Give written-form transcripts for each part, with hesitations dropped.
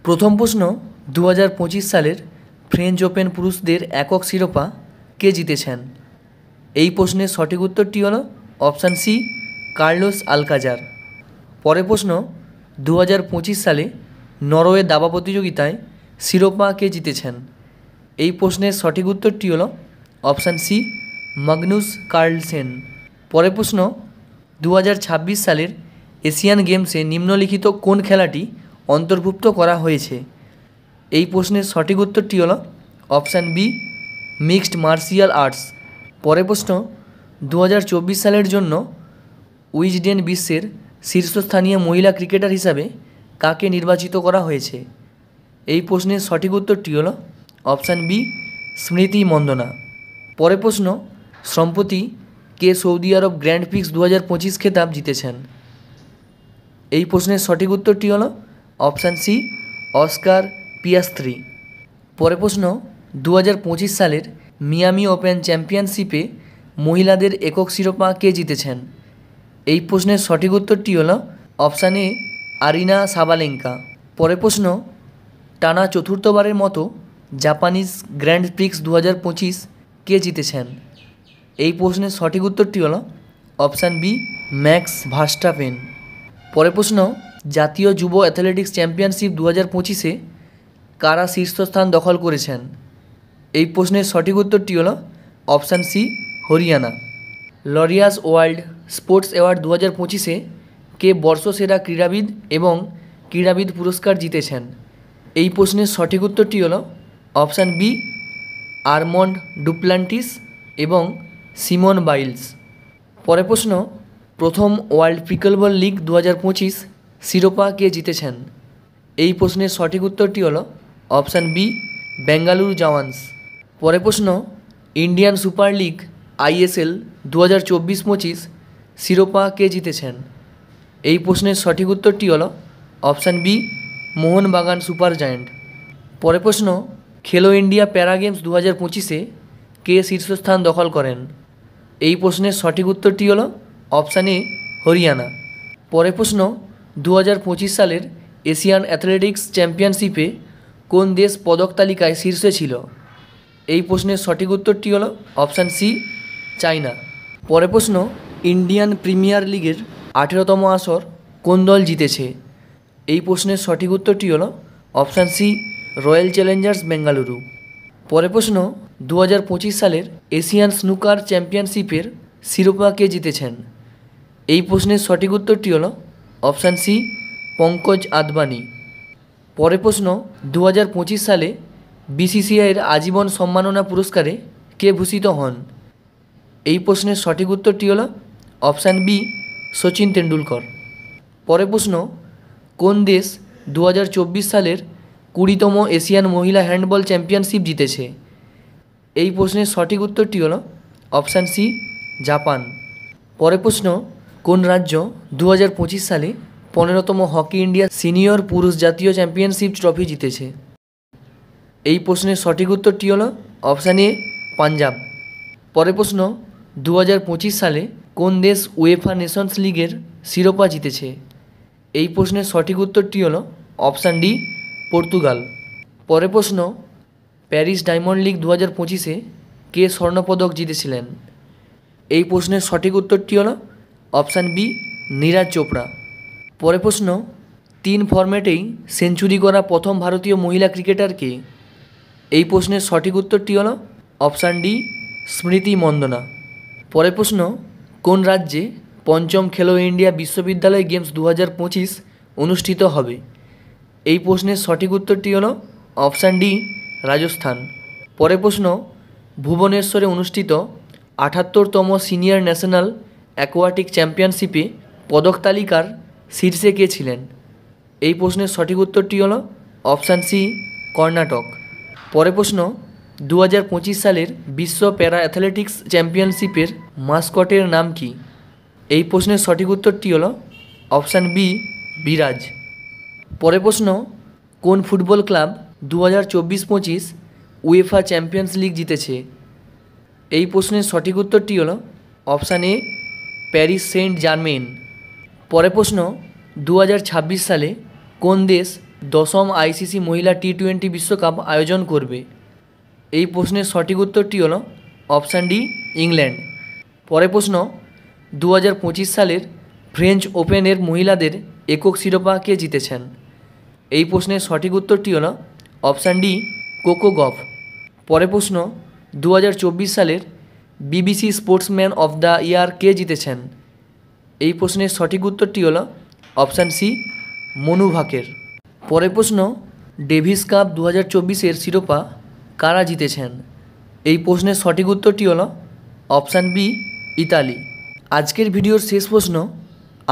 প্রথম প্রশ্ন, 2025 সালের ফ্রেঞ্চ ওপেন পুরুষদের একক শিরোপা কে জিতেছেন? এই প্রশ্নের সঠিক উত্তরটি হল অপশান সি, কার্লোস আলকাজার। পরের প্রশ্ন, 2025 সালে নরওয়ে দাবা প্রতিযোগিতায় শিরোপা কে জিতেছেন? এই প্রশ্নের সঠিক উত্তরটি হল অপশান সি, ম্যাগনুস কার্লসেন। পরের প্রশ্ন, 2026 সালের এশিয়ান গেমসে নিম্নলিখিত কোন খেলাটি অন্তর্ভুক্ত করা হয়েছে? এই প্রশ্নের সঠিক উত্তরটি হল option B, mixed martial arts. পরের প্রশ্ন, 2024 সালের জন্য উইজডেন বিশ্বের শীর্ষস্থানীয় মহিলা ক্রিকেটার হিসাবে কাকে নির্বাচিত করা হয়েছে? এই প্রশ্নের সঠিক উত্তরটি হল অপশান বি, স্মৃতি মন্দনা। পরের প্রশ্ন, সম্প্রতি কে সৌদি আরব গ্র্যান্ড প্রিক্স 2025 খেতাব জিতেছেন? এই প্রশ্নের সঠিক উত্তরটি হল অপশান সি, অস্কার পিয়াস্ত্রি। পরের প্রশ্ন, 2025 সালের মিয়ামি ওপেন চ্যাম্পিয়নশিপে মহিলাদের একক শিরোপা কে জিতেছেন? এই প্রশ্নের সঠিক উত্তরটি হল অপশান এ, আরিনা সাবালেঙ্কা। পরের প্রশ্ন, টানা চতুর্থবারের মতো জাপানিজ গ্র্যান্ড প্রিক্স 2025 কে জিতেছেন? এই প্রশ্নের সঠিক উত্তরটি হল অপশান বি, ম্যাক্স ভার্স্টাপেন। পরের প্রশ্ন, জাতীয় যুব অ্যাথলেটিক্স চ্যাম্পিয়নশিপ 2025-এ কারা শীর্ষস্থান দখল করেছেন? এই প্রশ্নের সঠিক উত্তরটি হল option C, Haryana. Laureus World Sports Award 2025-এ কে বর্ষসেরা ক্রীড়াবিদ এবং ক্রীড়াবিদ পুরস্কার জিতেছেন? এই প্রশ্নের সঠিক উত্তরটি হল অপশান বি, আর্মন্ড ডুপ্লান্টিস এবং সিমন বাইলস। পরের প্রশ্ন, প্রথম ওয়ার্ল্ড পিকলবল লিগ 2025 শিরোপা কে জিতেছেন? এই প্রশ্নের সঠিক উত্তরটি হল অপশান বি, বেঙ্গালুরু জাওয়ান্স। পরের প্রশ্ন, ইন্ডিয়ান সুপার লিগ ISL 2024-25 শিরোপা কে জিতেছেন? এই প্রশ্নের সঠিক উত্তরটি হল option B, Mohun Bagan Super Giant. পরের প্রশ্ন, খেলো ইন্ডিয়া প্যারা গেমস 2025-এ কে শীর্ষস্থান দখল করেন? এই প্রশ্নের সঠিক উত্তরটি হল অপশান এ, হরিয়ানা। পরের প্রশ্ন, 2025 সালের এশিয়ান অ্যাথলেটিক্স চ্যাম্পিয়নশিপে কোন দেশ পদক তালিকায় শীর্ষে ছিল? এই প্রশ্নের সঠিক উত্তরটি হল অপশান সি, চায়না। পরের প্রশ্ন, ইন্ডিয়ান প্রিমিয়ার লিগের 18তম আসর কোন দল জিতেছে? এই প্রশ্নের সঠিক উত্তরটি হল option C, royal challengers Bengaluru. পরের প্রশ্ন, 2025 সালের এশিয়ান স্নুকার চ্যাম্পিয়নশিপের শিরোপা কে জিতেছেন? এই প্রশ্নের সঠিক উত্তরটি হল অপশান সি, পঙ্কজ আদবানি। পরের প্রশ্ন, 2025 সালে BCCI-এর আজীবন সম্মাননা পুরস্কারে কে ভূষিত হন? এই প্রশ্নের সঠিক উত্তরটি হল অপশান বি, সচিন তেন্ডুলকর। পরের প্রশ্ন, কোন দেশ 2024 সালের 20তম এশিয়ান মহিলা হ্যান্ডবল চ্যাম্পিয়নশিপ জিতেছে? এই প্রশ্নের সঠিক উত্তরটি হল অপশান সি, জাপান। পরের প্রশ্ন, কোন রাজ্য 2025 সালে 15তম হকি ইন্ডিয়া সিনিয়র পুরুষ জাতীয় চ্যাম্পিয়নশিপ ট্রফি জিতেছে? এই প্রশ্নের সঠিক উত্তরটি হল অপশান এ, পাঞ্জাব। পরের প্রশ্ন, 2025 সালে কোন দেশ উয়েফা নেশনস লিগের শিরোপা জিতেছে? এই প্রশ্নের সঠিক উত্তরটি হল অপশান ডি, পর্তুগাল। পরের প্রশ্ন, প্যারিস ডায়মন্ড লিগ 2025-এ কে স্বর্ণপদক জিতেছিলেন? এই প্রশ্নের সঠিক উত্তরটি হল অপশান বি, নীরাজ চোপড়া। পরের প্রশ্ন, 3 ফরম্যাটেই সেঞ্চুরি করা প্রথম ভারতীয় মহিলা ক্রিকেটার কে? এই প্রশ্নের সঠিক উত্তরটি হল অপশান ডি, স্মৃতি মন্দনা। পরের প্রশ্ন, কোন রাজ্যে পঞ্চম খেলো ইন্ডিয়া বিশ্ববিদ্যালয় গেমস 2025 অনুষ্ঠিত হবে? এই প্রশ্নের সঠিক উত্তরটি হল অপশান ডি, রাজস্থান। পরের প্রশ্ন, ভুবনেশ্বরে অনুষ্ঠিত 78তম সিনিয়র ন্যাশনাল অ্যাকোয়াটিক চ্যাম্পিয়নশিপে পদক তালিকার শীর্ষে কে ছিলেন? এই প্রশ্নের সঠিক উত্তরটি হল অপশান সি, কর্ণাটক। পরের প্রশ্ন, 2025 সালের বিশ্ব প্যারা অ্যাথলেটিক্স চ্যাম্পিয়নশিপের মাস্কটের নাম কি? এই প্রশ্নের সঠিক উত্তরটি হল অপশান বি, বিরাজ। পরের প্রশ্ন, কোন football club 2024-25 UEFA champions league জিতেছে? এই প্রশ্নের সঠিক উত্তরটি হল option A, Paris Saint Germain. পরের প্রশ্ন, 2026 সালে কোন দেশ দশম আইসিসি মহিলা টি-20 বিশ্বকাপ আয়োজন করবে? এই প্রশ্নের সঠিক উত্তরটি হলো অপশান ডি, ইংল্যান্ড। পরের প্রশ্ন, 2025 সালের ফ্রেঞ্চ ওপেনের মহিলাদের একক শিরোপা কে জিতেছেন? এই প্রশ্নের সঠিক উত্তরটি হলো অপশান ডি, কোকো গফ। পরের প্রশ্ন, 2024 সালের BBC sportsman of the year কে জিতেছেন? এই প্রশ্নের সঠিক উত্তরটি হলো অপশান সি, মনু ভাকের। পরের প্রশ্ন, ডেভিস কাপ 2024-এর শিরোপা কারা জিতেছেন? এই প্রশ্নের সঠিক উত্তরটি হলো অপশান বি, ইতালি। আজকের ভিডিওর শেষ প্রশ্ন,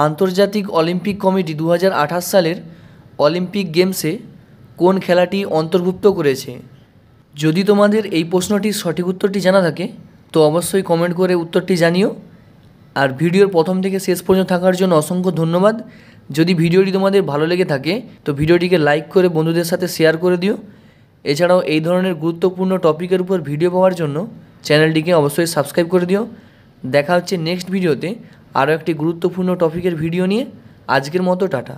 আন্তর্জাতিক অলিম্পিক কমিটি 2028 সালের অলিম্পিক গেমসে কোন খেলাটি অন্তর্ভুক্ত করেছে? যদি তোমাদের এই প্রশ্নটির সঠিক উত্তরটি জানা থাকে তো অবশ্যই কমেন্ট করে উত্তরটি জানিও। আর ভিডিওর প্রথম থেকে শেষ পর্যন্ত থাকার জন্য অসংখ্য ধন্যবাদ। যদি ভিডিওটি তোমাদের ভালো লেগে থাকে তো ভিডিওটিকে লাইক করে বন্ধুদের সাথে শেয়ার করে দিও। এছাড়াও এই ধরনের গুরুত্বপূর্ণ টপিকের উপর ভিডিও পাওয়ার জন্য চ্যানেলটিকে অবশ্যই সাবস্ক্রাইব করে দিও। দেখা হচ্ছে নেক্সট ভিডিওতে আরও একটি গুরুত্বপূর্ণ টপিকের ভিডিও নিয়ে। আজকের মতো টাটা।